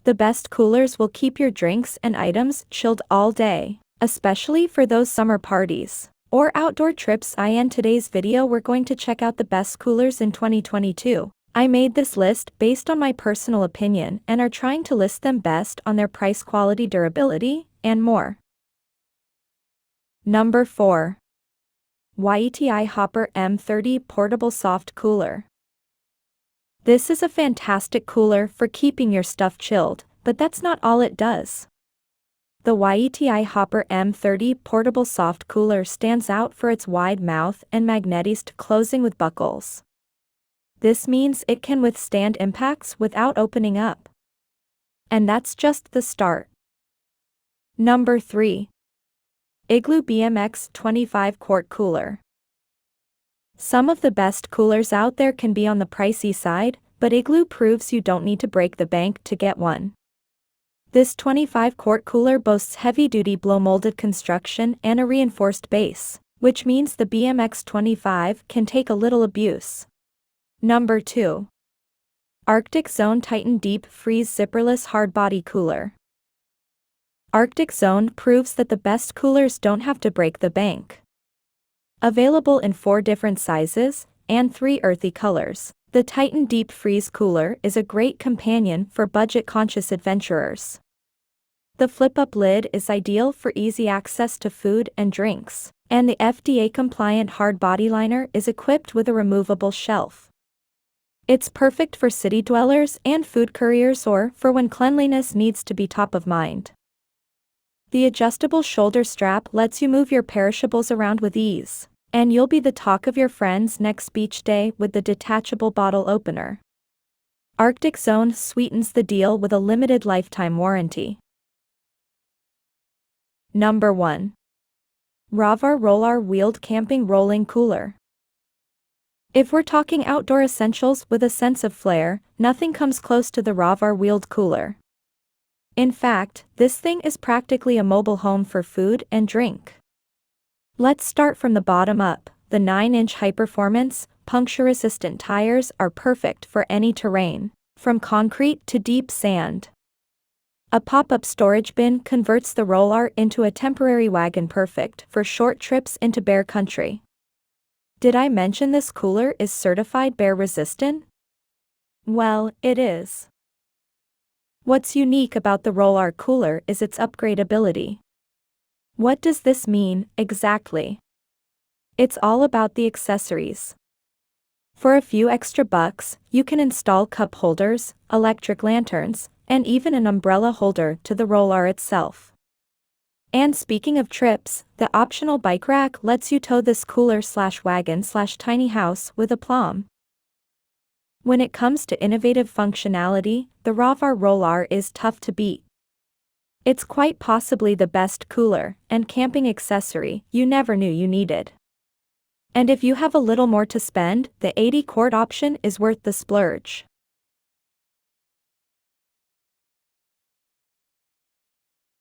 The best coolers will keep your drinks and items chilled all day, especially for those summer parties or outdoor trips. In today's video we're going to check out the best coolers in 2022. I made this list based on my personal opinion and are trying to list them best on their price, quality, durability, and more. Number 4. YETI Hopper M30 Portable Soft Cooler. This is a fantastic cooler for keeping your stuff chilled, but that's not all it does. The YETI Hopper M30 Portable Soft Cooler stands out for its wide mouth and magnetized closing with buckles. This means it can withstand impacts without opening up. And that's just the start. Number 3. Igloo BMX 25 Quart Cooler. Some of the best coolers out there can be on the pricey side, but Igloo proves you don't need to break the bank to get one. This 25 quart cooler boasts heavy-duty blow-molded construction and a reinforced base, which means the BMX 25 can take a little abuse. Number 2. Arctic Zone Titan Deep Freeze Zipperless Hardbody Cooler. Arctic Zone proves that the best coolers don't have to break the bank. Available in 4 different sizes and 3 earthy colors, the Titan Deep Freeze Cooler is a great companion for budget-conscious adventurers. The flip-up lid is ideal for easy access to food and drinks, and the FDA-compliant hardbody liner is equipped with a removable shelf. It's perfect for city dwellers and food couriers, or for when cleanliness needs to be top of mind. The adjustable shoulder strap lets you move your perishables around with ease, and you'll be the talk of your friends next beach day with the detachable bottle opener. Arctic Zone sweetens the deal with a limited lifetime warranty. Number 1. RovR RollR Wheeled Camping Rolling Cooler. If we're talking outdoor essentials with a sense of flair, nothing comes close to the RovR Wheeled Cooler. In fact, this thing is practically a mobile home for food and drink. Let's start from the bottom up. The 9-inch high-performance, puncture-resistant tires are perfect for any terrain, from concrete to deep sand. A pop-up storage bin converts the RollR into a temporary wagon, perfect for short trips into bear country. Did I mention this cooler is certified bear resistant? Well, it is. What's unique about the RollR cooler is its upgradability. What does this mean, exactly? It's all about the accessories. For a few extra bucks, you can install cup holders, electric lanterns, and even an umbrella holder to the RollR itself. And speaking of trips, the optional bike rack lets you tow this cooler/wagon/tiny house with aplomb. When it comes to innovative functionality, the RovR RollR is tough to beat. It's quite possibly the best cooler and camping accessory you never knew you needed. And if you have a little more to spend, the 80 quart option is worth the splurge.